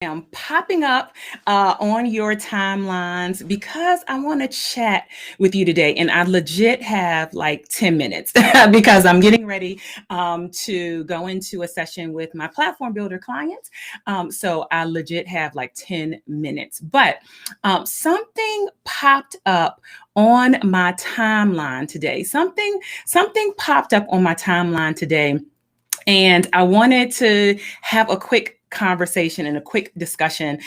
am popping up on your timelines because I want to chat with you today. And I legit have like 10 minutes because I'm getting ready to go into a session with my platform builder clients. So I legit have like 10 minutes. But something popped up on my timeline today. Something popped up on my timeline today, and I wanted to have a quick conversation and a quick discussion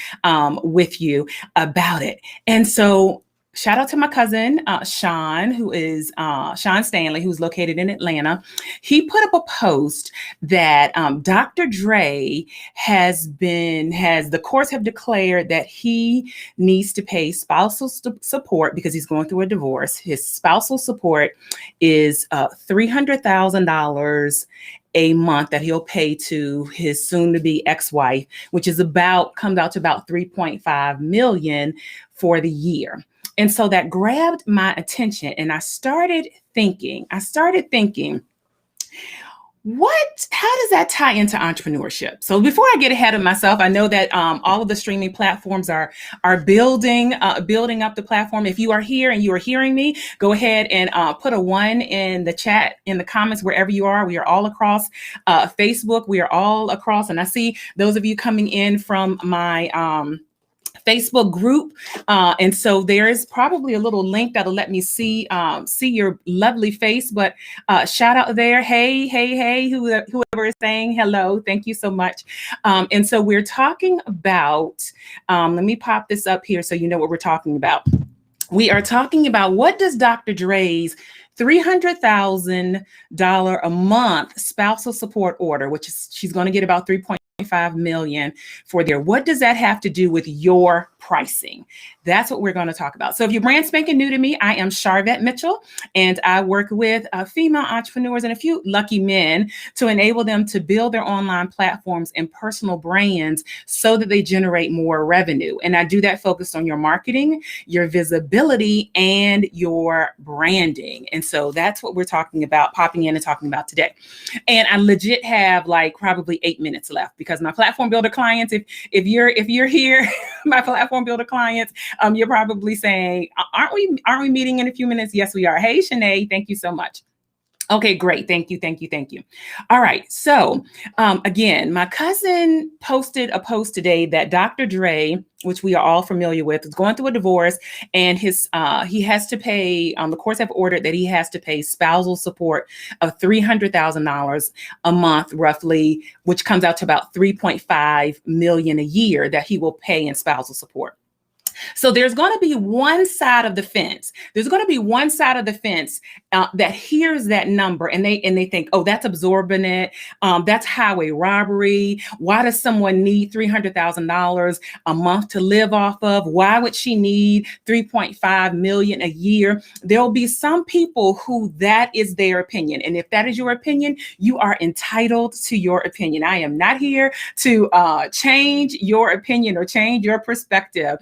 with you about it. And so, shout out to my cousin, Sean, who is Sean Stanley, who's located in Atlanta. He put up a post that Dr. Dre the courts have declared that he needs to pay spousal support because he's going through a divorce. His spousal support is $300,000 a month that he'll pay to his soon-to-be ex-wife, which comes out to about 3.5 million for the year. And so that grabbed my attention, and I started thinking, how does that tie into entrepreneurship? So before I get ahead of myself, I know that all of the streaming platforms are building up the platform. If you are here and you are hearing me, go ahead and put a 1 in the chat, in the comments, wherever you are. We are all across Facebook. We are all across, and I see those of you coming in from my Facebook group. And so there is probably a little link that'll let me see your lovely face, but shout out there. Hey, whoever is saying hello. Thank you so much. And so we're talking about, let me pop this up here so you know what we're talking about. We are talking about, what does Dr. Dre's $300,000 a month spousal support order, which is, she's going to get about 3.5 million for there. What does that have to do with your pricing? That's what we're going to talk about. So if you're brand spanking new to me, I am Sharvette Mitchell, and I work with female entrepreneurs and a few lucky men to enable them to build their online platforms and personal brands so that they generate more revenue. And I do that focused on your marketing, your visibility, and your branding. And so that's what we're talking about, popping in and talking about today. And I legit have like probably 8 minutes left, because my platform builder clients, if you're here, my platform builder clients, you're probably saying, aren't we meeting in a few minutes? Yes, we are. Hey, Shanae, thank you so much. Okay, great. Thank you. All right. So again, my cousin posted a post today that Dr. Dre, which we are all familiar with, is going through a divorce, and he has to pay, the courts have ordered that he has to pay spousal support of $300,000 a month, roughly, which comes out to about 3.5 million a year that he will pay in spousal support. So there's going to be one side of the fence. That hears that number, and they think, oh, that's exorbitant. That's highway robbery. Why does someone need $300,000 a month to live off of? Why would she need 3.5 million a year? There'll be some people who that is their opinion. And if that is your opinion, you are entitled to your opinion. I am not here to change your opinion or change your perspective.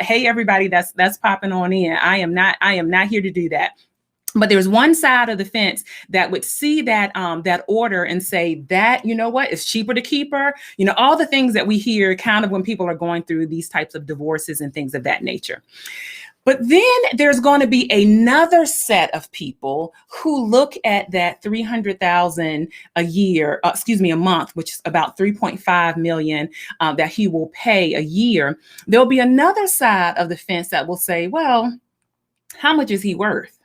Hey, everybody that's popping on in. I am not here to do that. But there's one side of the fence that would see that order and say that, you know what, it's cheaper to keep her. You know, all the things that we hear kind of when people are going through these types of divorces and things of that nature. But then there's going to be another set of people who look at that 300,000 a month, which is about 3.5 million that he will pay a year. There'll be another side of the fence that will say, well, how much is he worth?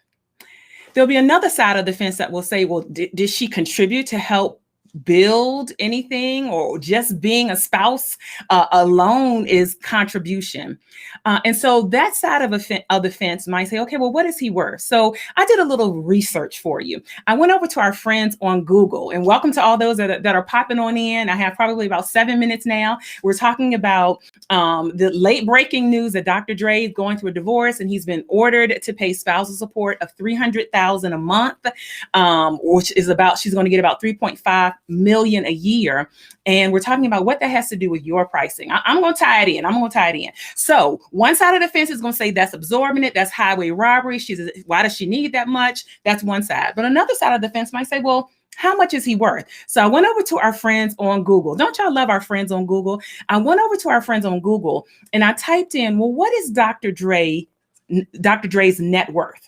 There'll be another side of the fence that will say, well, did she contribute to help build anything, or just being a spouse alone is contribution? And so that side of the fence might say, okay, well, what is he worth? So I did a little research for you. I went over to our friends on Google, and welcome to all those that are popping on in. I have probably about 7 minutes now. We're talking about the late breaking news that Dr. Dre is going through a divorce, and he's been ordered to pay spousal support of $300,000 a month, which is she's going to get about 3.5 million a year. And we're talking about what that has to do with your pricing. I'm going to tie it in. So one side of the fence is going to say that's exorbitant. That's highway robbery. Why does she need that much? That's one side. But another side of the fence might say, well, How much is he worth? So I went over to our friends on Google. Don't y'all love our friends on Google? I went over to our friends on Google and I typed in, well, what is Dr. Dre's net worth?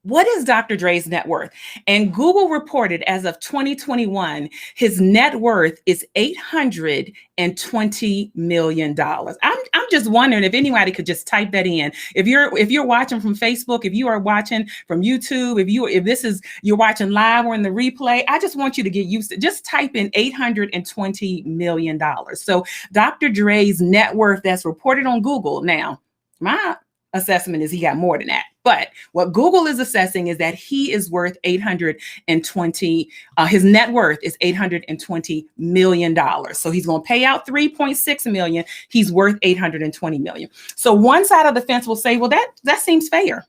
What is Dr. Dre's net worth? And Google reported as of 2021, his net worth is $820 million. I'm just wondering if anybody could just type that in. If you're watching from Facebook, if you are watching from YouTube, if you're watching live or in the replay, I just want you to get used to just type in $820 million. So Dr. Dre's net worth that's reported on Google. Now, my assessment is he got more than that. But what Google is assessing is that he is worth his net worth is $820 million. So he's going to pay out $3.6 million. He's worth $820 million. So one side of the fence will say, well, that seems fair.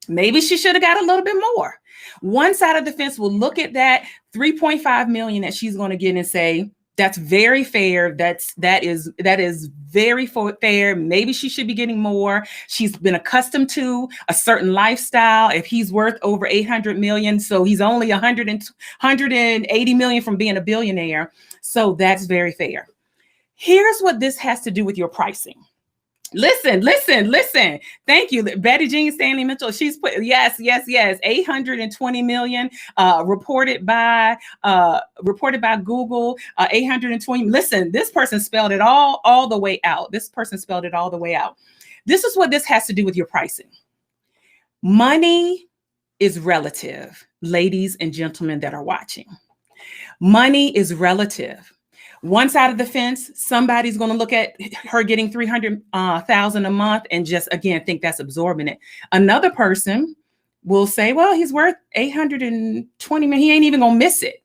Maybe she should have got a little bit more. One side of the fence will look at that $3.5 million that she's going to get and say, that's very fair. That is very fair. Maybe she should be getting more. She's been accustomed to a certain lifestyle. If he's worth over 800 million, so he's only 180 million from being a billionaire. So that's very fair. Here's what this has to do with your pricing. Listen. Thank you. Betty Jean Stanley Mitchell. She's put, yes. 820 million, reported by Google, 820. Listen, this person spelled it all the way out. This is what this has to do with your pricing. Money is relative, ladies and gentlemen that are watching. Money is relative. One side of the fence, somebody's going to look at her getting $300,000 a month and just, again, think that's absorbing. Another person will say, well, he's worth $820 million. He ain't even going to miss it.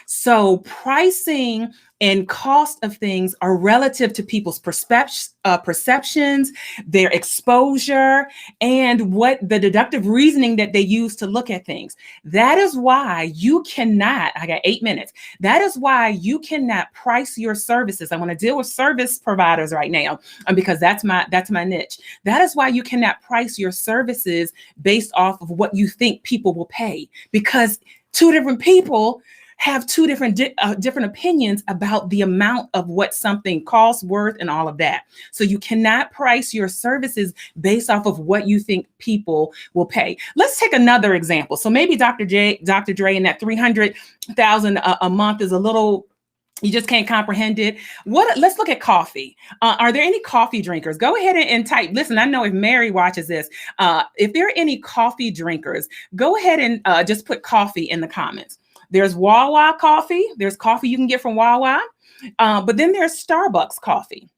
So pricing and cost of things are relative to people's perceptions, their exposure, and what the deductive reasoning that they use to look at things. That is why you cannot, I got 8 minutes. That is why you cannot price your services. I want to deal with service providers right now because that's my niche. That is why you cannot price your services based off of what you think people will pay, because two different people have two different opinions about the amount of what something costs, worth, and all of that. So you cannot price your services based off of what you think people will pay. Let's take another example. So maybe Dr. Dre and that $300,000 a month is a little, you just can't comprehend it. Let's look at coffee. Are there any coffee drinkers? Go ahead and type. Listen, I know if Mary watches this, if there are any coffee drinkers, go ahead and just put coffee in the comments. There's Wawa coffee. There's coffee you can get from Wawa. But then there's Starbucks coffee.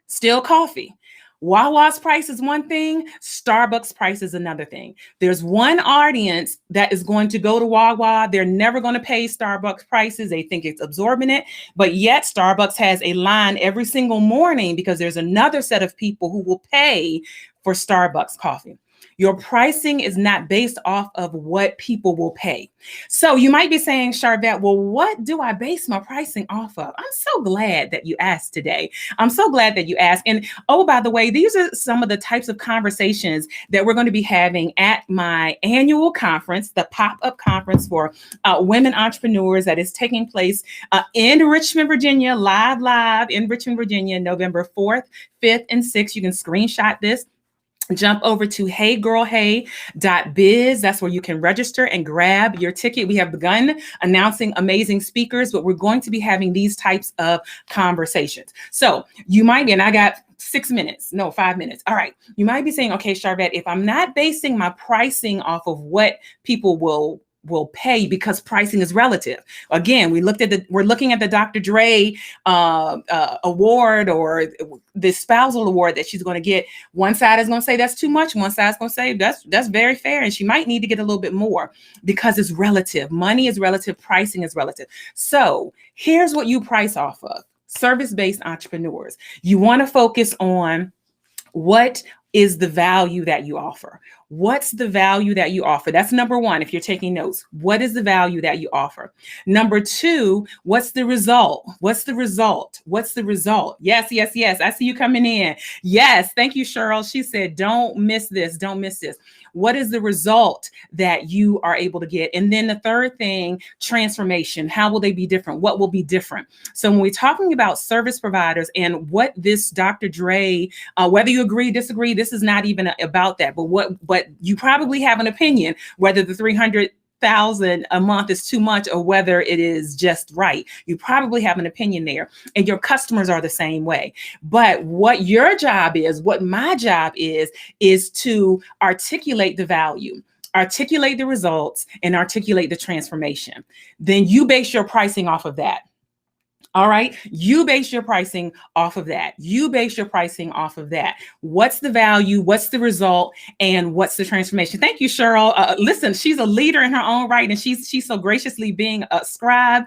Still coffee. Wawa's price is one thing. Starbucks price is another thing. There's one audience that is going to go to Wawa. They're never going to pay Starbucks prices. They think it's absorbent. But yet Starbucks has a line every single morning because there's another set of people who will pay for Starbucks coffee. Your pricing is not based off of what people will pay. So you might be saying, Sharvette, well, what do I base my pricing off of? I'm so glad that you asked today. I'm so glad that you asked. And oh, by the way, these are some of the types of conversations that we're going to be having at my annual conference, the pop-up conference for women entrepreneurs that is taking place in Richmond, Virginia, live in Richmond, Virginia, November 4th, 5th, and 6th. You can screenshot this. Jump over to heygirlhey.biz. That's where you can register and grab your ticket. We have begun announcing amazing speakers, but we're going to be having these types of conversations. So you might be, and I got 5 minutes. All right. You might be saying, okay, Sharvette, if I'm not basing my pricing off of what people will pay, because pricing is relative. Again, we're looking at the Dr. Dre award or the spousal award that she's going to get. One side is going to say that's too much. One side is going to say that's very fair, and she might need to get a little bit more because it's relative. Money is relative. Pricing is relative. So here's what you price off of: service-based entrepreneurs. You want to focus on what is the value that you offer. What's the value that you offer? That's number one. If you're taking notes, what is the value that you offer? Number two, what's the result? What's the result? Yes. I see you coming in. Yes. Thank you, Cheryl. She said, don't miss this. What is the result that you are able to get? And then the third thing, transformation. How will they be different? What will be different? So when we're talking about service providers and what this Dr. Dre, whether you agree, disagree, this is not even about that. But you probably have an opinion whether the 300,000 a month is too much or whether it is just right. You probably have an opinion there, and your customers are the same way. But what your job is, what my job is to articulate the value, articulate the results, and articulate the transformation. Then you base your pricing off of that. All right. You base your pricing off of that. You base your pricing off of that. What's the value? What's the result? And what's the transformation? Thank you, Cheryl. Listen, she's a leader in her own right, and she's so graciously being a scribe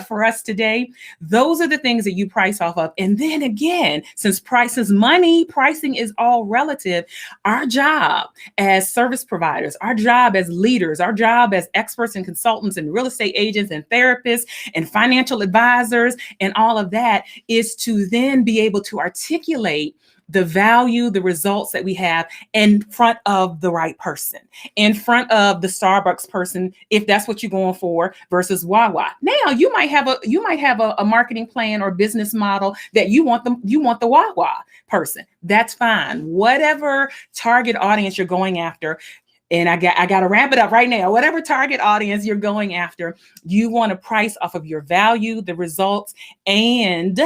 for us today. Those are the things that you price off of. And then again, since price is money, pricing is all relative. Our job as service providers, our job as leaders, our job as experts and consultants and real estate agents and therapists and financial advisors and all of that is to then be able to articulate the value, the results that we have in front of the right person, in front of the Starbucks person, if that's what you're going for, versus Wawa. Now you might have a marketing plan or business model that you want the Wawa person. That's fine. Whatever target audience you're going after. And I got to wrap it up right now. Whatever target audience you're going after, you want to price off of your value, the results, and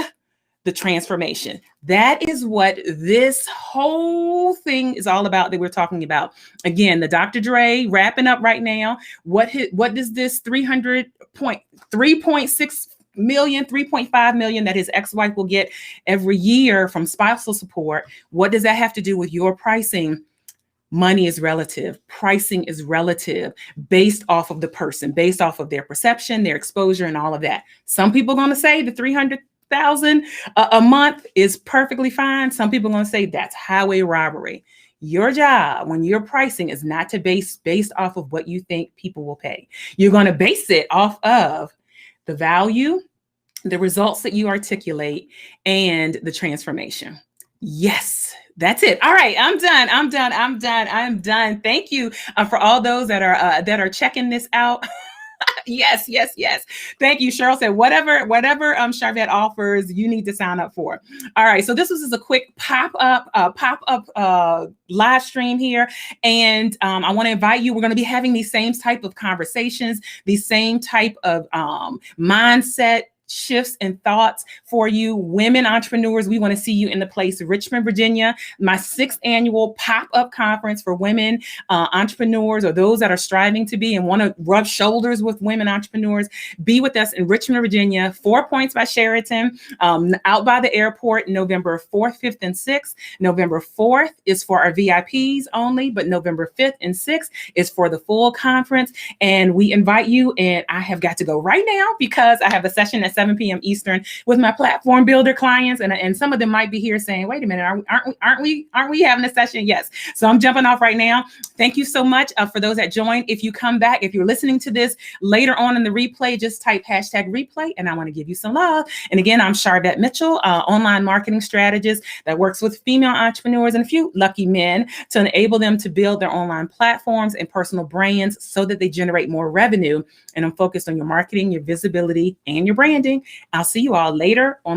the transformation. That is what this whole thing is all about that we're talking about. Again, the Dr. Dre wrapping up right now. What does this 3.6 million, 3.5 million that his ex-wife will get every year from spousal support? What does that have to do with your pricing? Money is relative. Pricing is relative based off of the person, based off of their perception, their exposure, and all of that. Some people are going to say the 300,000 a month is perfectly fine. Some people are going to say that's highway robbery. Your job when you're pricing is not to based off of what you think people will pay. You're going to base it off of the value, the results that you articulate, and the transformation. Yes, that's it. All right, I'm done. Thank you for all those that are checking this out. Yes. Thank you. Cheryl said, whatever Sharvette offers, you need to sign up for. All right. So this was just a quick pop-up live stream here. And I want to invite you. We're going to be having these same type of conversations, these same type of mindset shifts and thoughts for you women entrepreneurs. We want to see you in the place of Richmond, Virginia, my 6th annual pop-up conference for women entrepreneurs, or those that are striving to be and want to rub shoulders with women entrepreneurs. Be with us in Richmond, Virginia, 4 Points by Sheraton, out by the airport, November 4th, 5th, and 6th. November 4th is for our VIPs only, but November 5th and 6th is for the full conference. And we invite you, and I have got to go right now because I have a session at 7 p.m. Eastern with my platform builder clients, and some of them might be here saying, "Wait a minute, aren't we having a session?" Yes. So I'm jumping off right now. Thank you so much for those that joined. If you come back, if you're listening to this later on in the replay, just type #replay, and I want to give you some love. And again, I'm Sharvette Mitchell, online marketing strategist that works with female entrepreneurs and a few lucky men to enable them to build their online platforms and personal brands so that they generate more revenue. And I'm focused on your marketing, your visibility, and your branding. I'll see you all later on the